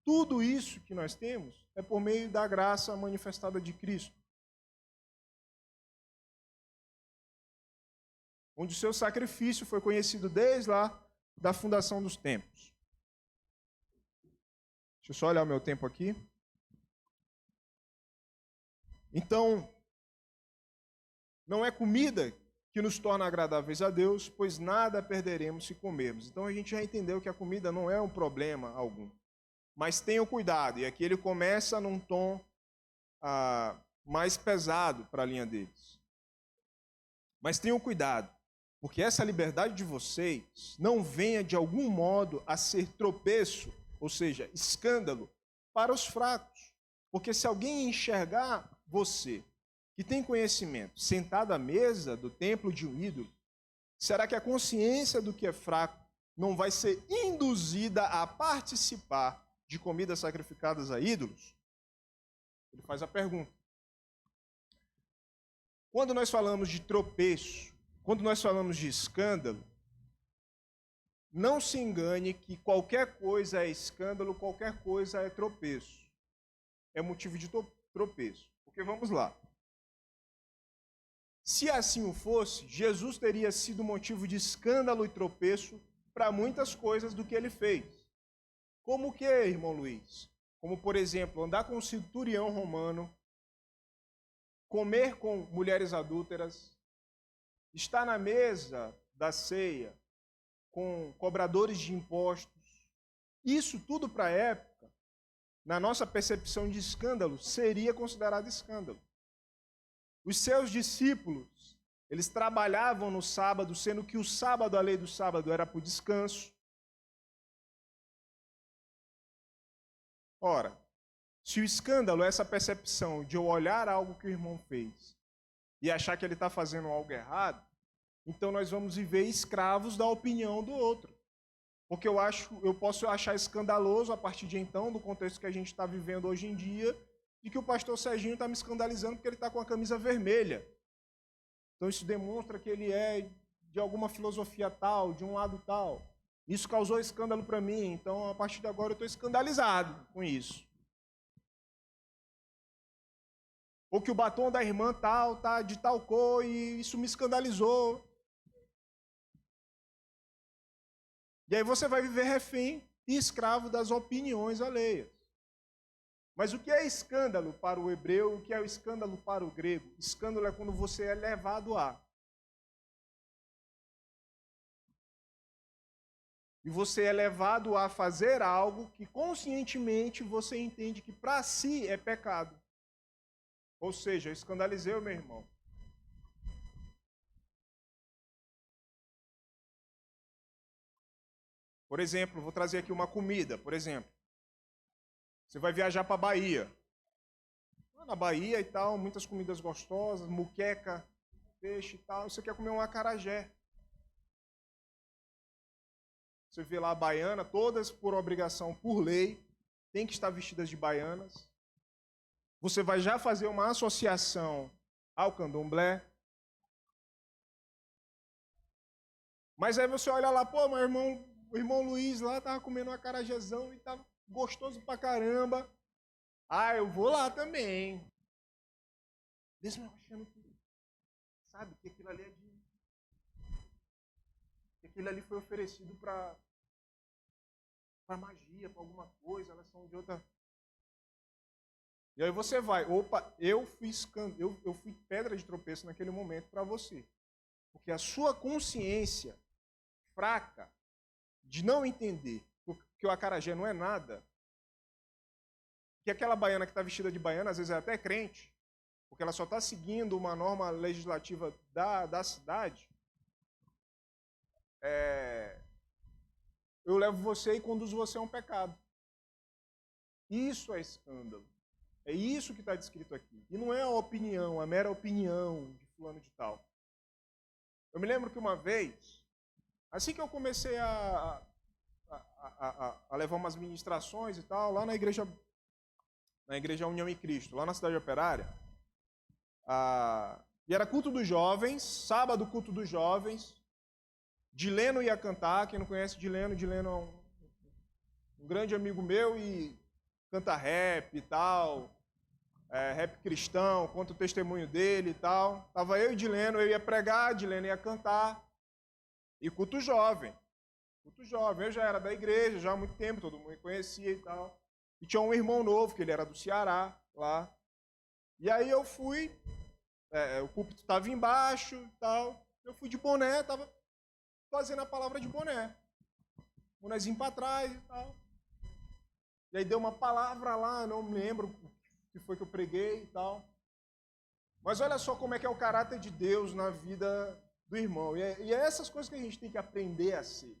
[SPEAKER 1] tudo isso que nós temos é por meio da graça manifestada de Cristo. Onde o seu sacrifício foi conhecido desde lá da fundação dos tempos. Deixa eu só olhar o meu tempo aqui. Então, não é comida que nos torna agradáveis a Deus, pois nada perderemos se comermos. Então a gente já entendeu que a comida não é um problema algum. Mas tenham cuidado, e aqui ele começa num tom mais pesado para a linha deles. Mas tenham cuidado, porque essa liberdade de vocês não venha de algum modo a ser tropeço, ou seja, escândalo, para os fracos. Porque se alguém enxergar você, que tem conhecimento, sentado à mesa do templo de um ídolo, será que a consciência do que é fraco não vai ser induzida a participar de comidas sacrificadas a ídolos? Ele faz a pergunta. Quando nós falamos de tropeço, quando nós falamos de escândalo, não se engane que qualquer coisa é escândalo, qualquer coisa é tropeço. É motivo de tropeço. Porque vamos lá. Se assim o fosse, Jesus teria sido motivo de escândalo e tropeço para muitas coisas do que ele fez. Como o que, irmão Luiz? Como, por exemplo, andar com um centurião romano, comer com mulheres adúlteras, estar na mesa da ceia com cobradores de impostos. Isso tudo para a época, na nossa percepção de escândalo, seria considerado escândalo. Os seus discípulos, eles trabalhavam no sábado, sendo que o sábado, a lei do sábado, era por descanso. Ora, se o escândalo é essa percepção de eu olhar algo que o irmão fez e achar que ele está fazendo algo errado, então nós vamos viver escravos da opinião do outro. Porque eu posso achar escandaloso, a partir de então, do contexto que a gente está vivendo hoje em dia, de que o pastor Serginho está me escandalizando porque ele está com a camisa vermelha. Então isso demonstra que ele é de alguma filosofia tal, de um lado tal. Isso causou escândalo para mim, então a partir de agora eu estou escandalizado com isso. Ou que o batom da irmã tal tá de tal cor e isso me escandalizou. E aí você vai viver refém e escravo das opiniões alheias. Mas o que é escândalo para o hebreu, o que é o escândalo para o grego? Escândalo é quando você é levado a. E você é levado a fazer algo que conscientemente você entende que para si é pecado. Ou seja, eu escandalizei o meu irmão. Por exemplo, vou trazer aqui uma comida, por exemplo. Você vai viajar para a Bahia. Na Bahia e tal, muitas comidas gostosas, muqueca, peixe e tal. Você quer comer um acarajé. Você vê lá a baiana, todas por obrigação, por lei, tem que estar vestidas de baianas. Você vai já fazer uma associação ao candomblé. Mas aí você olha lá, pô, meu irmão, o irmão Luiz lá estava comendo um acarajézão e estava gostoso pra caramba. Ah, eu vou lá também. Mesmo achando que, sabe, que aquilo ali é de... que aquilo ali foi oferecido para magia, para alguma coisa, elas são de outra... E aí você vai, opa, eu fui pedra de tropeço naquele momento para você. Porque a sua consciência fraca de não entender que o acarajé não é nada, que aquela baiana que está vestida de baiana, às vezes é até crente, porque ela só está seguindo uma norma legislativa da cidade, eu levo você e conduzo você a um pecado. Isso é escândalo. É isso que está descrito aqui. E não é a opinião, a mera opinião de fulano de tal. Eu me lembro que uma vez, assim que eu comecei a levar umas ministrações e tal, lá na igreja União em Cristo, lá na cidade operária, e era culto dos jovens, sábado culto dos jovens, Dileno ia cantar, quem não conhece Dileno é um grande amigo meu e canta rap e tal, rap cristão, conta o testemunho dele e tal. Tava eu e Dileno, eu ia pregar, Dileno ia cantar, e culto jovem. Culto jovem, eu já era da igreja, já há muito tempo, todo mundo me conhecia e tal. E tinha um irmão novo, que ele era do Ceará, lá. E aí eu fui, o púlpito estava embaixo e tal, eu fui de boné, estava fazendo a palavra de boné. Bonézinho para trás e tal. E aí deu uma palavra lá, não me lembro o que foi que eu preguei e tal. Mas olha só como é que é o caráter de Deus na vida do irmão. E é essas coisas que a gente tem que aprender a ser.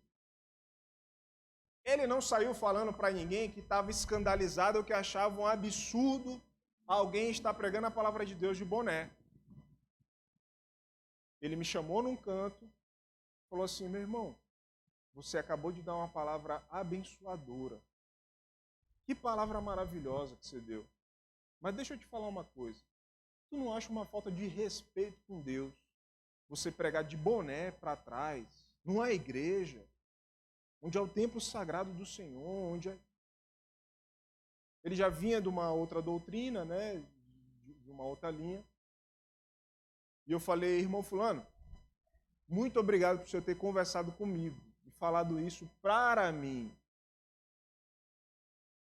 [SPEAKER 1] Ele não saiu falando para ninguém que estava escandalizado ou que achava um absurdo alguém estar pregando a palavra de Deus de boné. Ele me chamou num canto, falou assim: meu irmão, você acabou de dar uma palavra abençoadora. Que palavra maravilhosa que você deu. Mas deixa eu te falar uma coisa. Tu não acha uma falta de respeito com Deus você pregar de boné para trás, numa igreja, onde é o templo sagrado do Senhor, ele já vinha de uma outra doutrina, né, de uma outra linha. E eu falei: irmão fulano, muito obrigado por você ter conversado comigo e falado isso para mim.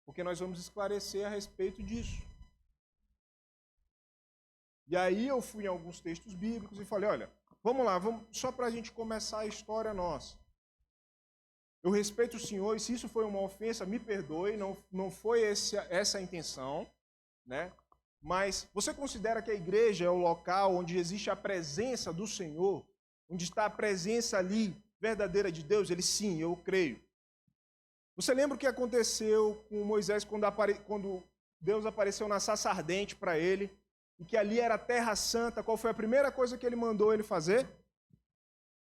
[SPEAKER 1] Porque nós vamos esclarecer a respeito disso. E aí eu fui em alguns textos bíblicos e falei: olha, vamos lá, só para a gente começar a história nossa. Eu respeito o senhor e se isso foi uma ofensa, me perdoe, não foi essa a intenção, né? Mas você considera que a igreja é o local onde existe a presença do Senhor, onde está a presença ali verdadeira de Deus? Ele: sim, eu creio. Você lembra o que aconteceu com Moisés quando Deus apareceu na sarça ardente para ele, e que ali era a terra santa? Qual foi a primeira coisa que ele mandou ele fazer?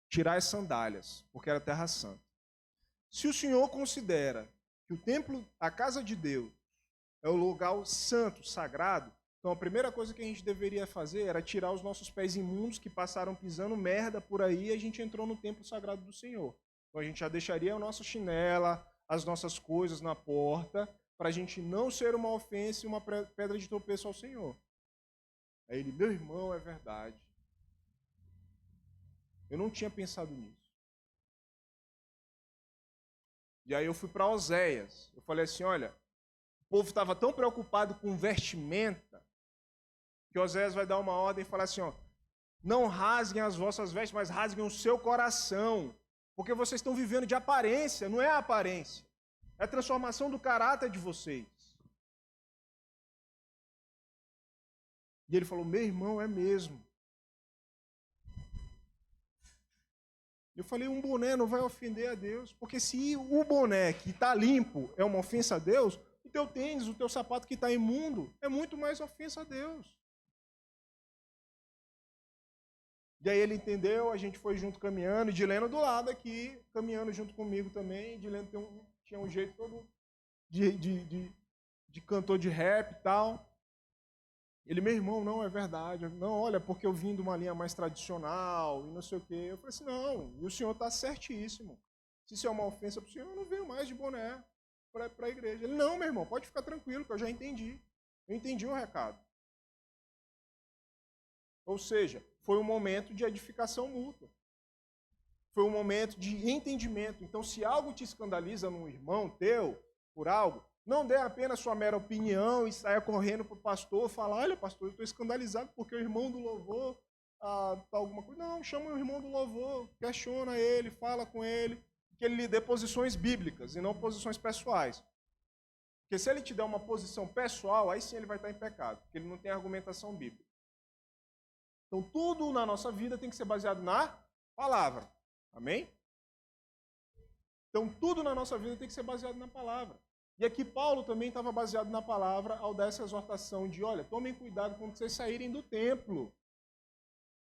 [SPEAKER 1] Tirar as sandálias, porque era terra santa. Se o Senhor considera que o templo, a casa de Deus, é o lugar santo, sagrado, então a primeira coisa que a gente deveria fazer era tirar os nossos pés imundos que passaram pisando merda por aí e a gente entrou no templo sagrado do Senhor. Então a gente já deixaria a nossa chinela, as nossas coisas na porta, para a gente não ser uma ofensa e uma pedra de tropeço ao Senhor. Aí ele: meu irmão, é verdade. Eu não tinha pensado nisso. E aí eu fui para Oséias. Eu falei assim: olha, o povo estava tão preocupado com vestimenta, que Oséias vai dar uma ordem e falar assim: ó, não rasguem as vossas vestes, mas rasguem o seu coração. Porque vocês estão vivendo de aparência, não é a aparência. É a transformação do caráter de vocês. E ele falou: meu irmão, é mesmo. Eu falei: um boné não vai ofender a Deus. Porque se o boné que está limpo é uma ofensa a Deus, o teu tênis, o teu sapato que está imundo, é muito mais ofensa a Deus. E aí ele entendeu, a gente foi junto caminhando, e Dileno do lado aqui, caminhando junto comigo também. Dileno tinha um jeito todo de cantor de rap e tal. Ele: meu irmão, não, é verdade. Não, olha, porque eu vim de uma linha mais tradicional e não sei o quê. Eu falei assim: não, e o senhor está certíssimo. Se isso é uma ofensa para o senhor, eu não venho mais de boné para a igreja. Ele: não, meu irmão, pode ficar tranquilo, que eu já entendi. Eu entendi o recado. Ou seja, foi um momento de edificação mútua. Foi um momento de entendimento. Então, se algo te escandaliza num irmão teu, por algo, não dê apenas sua mera opinião e saia correndo para o pastor falar: olha, pastor, eu estou escandalizado porque o irmão do louvor está alguma coisa. Não, chama o irmão do louvor, questiona ele, fala com ele, que ele lhe dê posições bíblicas e não posições pessoais. Porque se ele te der uma posição pessoal, aí sim ele vai estar em pecado, porque ele não tem argumentação bíblica. Então, tudo na nossa vida tem que ser baseado na palavra. Amém? Então, tudo na nossa vida tem que ser baseado na palavra. E aqui Paulo também estava baseado na palavra ao dar essa exortação de: olha, tomem cuidado quando vocês saírem do templo.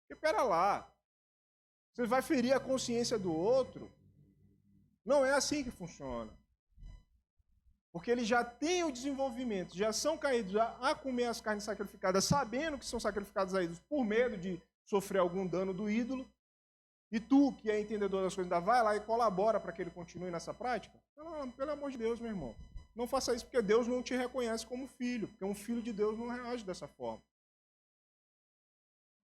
[SPEAKER 1] Porque, pera lá, você vai ferir a consciência do outro? Não é assim que funciona. Porque eles já têm o desenvolvimento, já são caídos a comer as carnes sacrificadas, sabendo que são sacrificadas a ídolos por medo de sofrer algum dano do ídolo. E tu, que é entendedor das coisas, ainda vai lá e colabora para que ele continue nessa prática? Não, pelo amor de Deus, meu irmão. Não faça isso, porque Deus não te reconhece como filho. Porque um filho de Deus não reage dessa forma.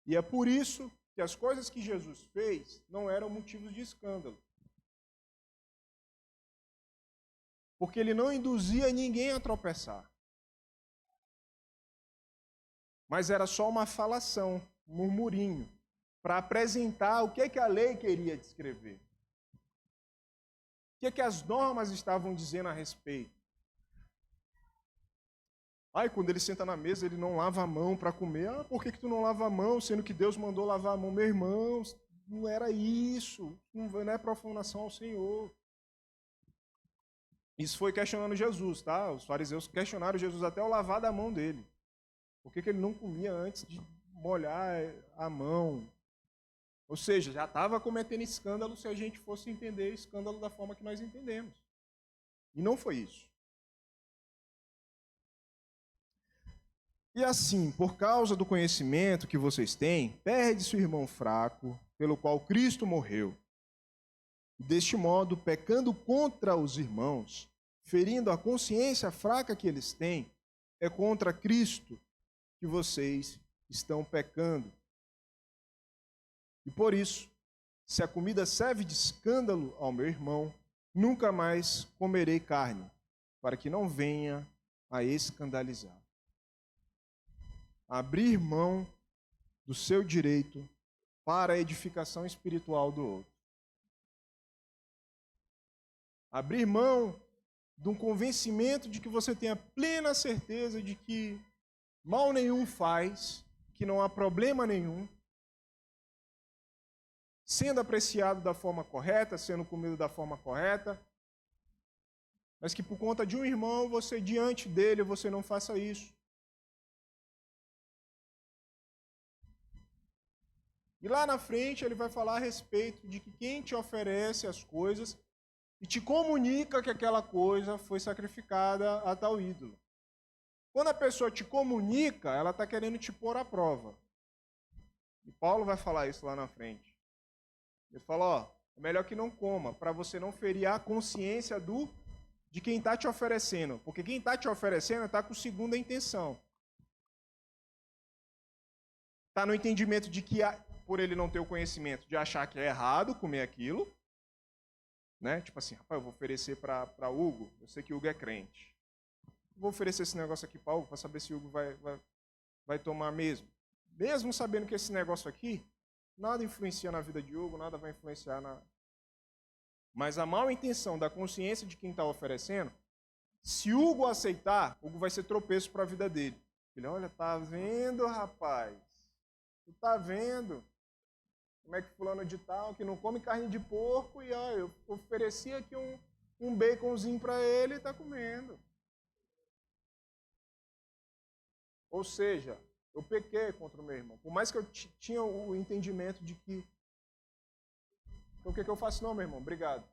[SPEAKER 1] E é por isso que as coisas que Jesus fez não eram motivos de escândalo. Porque ele não induzia ninguém a tropeçar. Mas era só uma falação, um murmurinho, para apresentar o que a lei queria descrever. O que as normas estavam dizendo a respeito. Aí, quando ele senta na mesa, ele não lava a mão para comer. Ah, por que tu não lava a mão, sendo que Deus mandou lavar a mão? Meu irmão, não era isso, não é profanação ao Senhor. Isso foi questionando Jesus, tá? Os fariseus questionaram Jesus até o lavar da mão dele. Por que ele não comia antes de molhar a mão? Ou seja, já estava cometendo escândalo se a gente fosse entender escândalo da forma que nós entendemos. E não foi isso. E assim, por causa do conhecimento que vocês têm, perde-se o irmão fraco, pelo qual Cristo morreu. Deste modo, pecando contra os irmãos, ferindo a consciência fraca que eles têm, é contra Cristo que vocês estão pecando. E por isso, se a comida serve de escândalo ao meu irmão, nunca mais comerei carne, para que não venha a escandalizar. Abrir mão do seu direito para a edificação espiritual do outro. Abrir mão de um convencimento de que você tenha plena certeza de que mal nenhum faz, que não há problema nenhum, sendo apreciado da forma correta, sendo comido da forma correta, mas que por conta de um irmão, você diante dele, você não faça isso. E lá na frente ele vai falar a respeito de que quem te oferece as coisas e te comunica que aquela coisa foi sacrificada a tal ídolo. Quando a pessoa te comunica, ela está querendo te pôr à prova. E Paulo vai falar isso lá na frente. Ele fala, ó, é melhor que não coma, para você não ferir a consciência de quem está te oferecendo. Porque quem está te oferecendo está com segunda intenção. Está no entendimento de que, por ele não ter o conhecimento, de achar que é errado comer aquilo. Né? Tipo assim, rapaz, eu vou oferecer para Hugo, eu sei que Hugo é crente. Vou oferecer esse negócio aqui para Hugo, para saber se Hugo vai tomar mesmo. Mesmo sabendo que esse negócio aqui, nada influencia na vida de Hugo, nada vai influenciar na... Mas a mal intenção da consciência de quem está oferecendo, se Hugo aceitar, Hugo vai ser tropeço para a vida dele. Ele, olha, tá vendo, rapaz? Tu tá vendo? Como é que fulano de tal, que não come carne de porco, e ó, eu ofereci aqui um baconzinho para ele e está comendo. Ou seja, eu pequei contra o meu irmão. Por mais que eu tinha o entendimento de que... Então o que eu faço? Não, meu irmão, obrigado.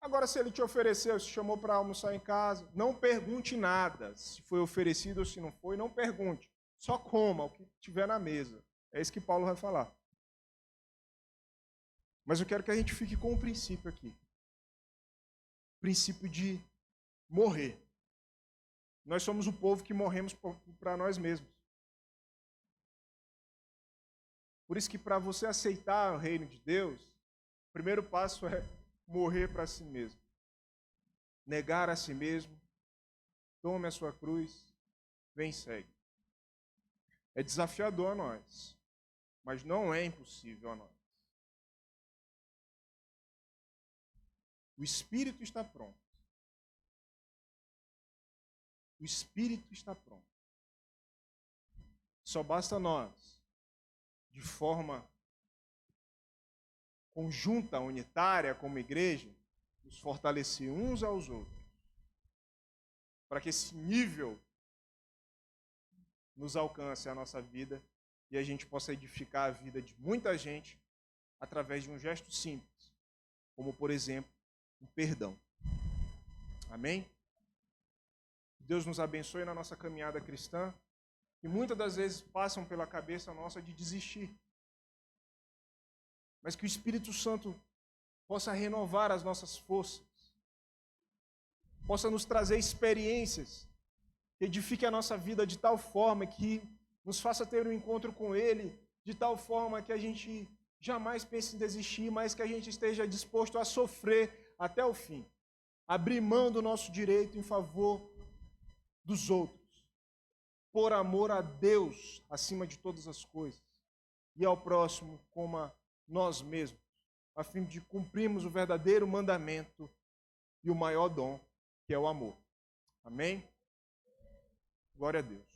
[SPEAKER 1] Agora, se ele te ofereceu, se chamou para almoçar em casa, não pergunte nada. Se foi oferecido ou se não foi, não pergunte. Só coma o que tiver na mesa. É isso que Paulo vai falar. Mas eu quero que a gente fique com um princípio aqui. O princípio de morrer. Nós somos o povo que morremos para nós mesmos. Por isso que para você aceitar o reino de Deus, o primeiro passo é morrer para si mesmo. Negar a si mesmo. Tome a sua cruz. Vem e segue. É desafiador a nós, mas não é impossível a nós. O Espírito está pronto. O Espírito está pronto. Só basta nós, de forma conjunta, unitária, como igreja, nos fortalecer uns aos outros, para que esse nível nos alcance a nossa vida e a gente possa edificar a vida de muita gente através de um gesto simples, como, por exemplo, o perdão. Amém? Deus nos abençoe na nossa caminhada cristã, que muitas das vezes passam pela cabeça nossa de desistir. Mas que o Espírito Santo possa renovar as nossas forças, possa nos trazer experiências que edifiquem a nossa vida de tal forma que nos faça ter um encontro com Ele, de tal forma que a gente jamais pense em desistir, mas que a gente esteja disposto a sofrer até o fim. Abrir mão do nosso direito em favor dos outros, por amor a Deus acima de todas as coisas, e ao próximo como a nós mesmos, a fim de cumprirmos o verdadeiro mandamento e o maior dom, que é o amor. Amém? Glória a Deus.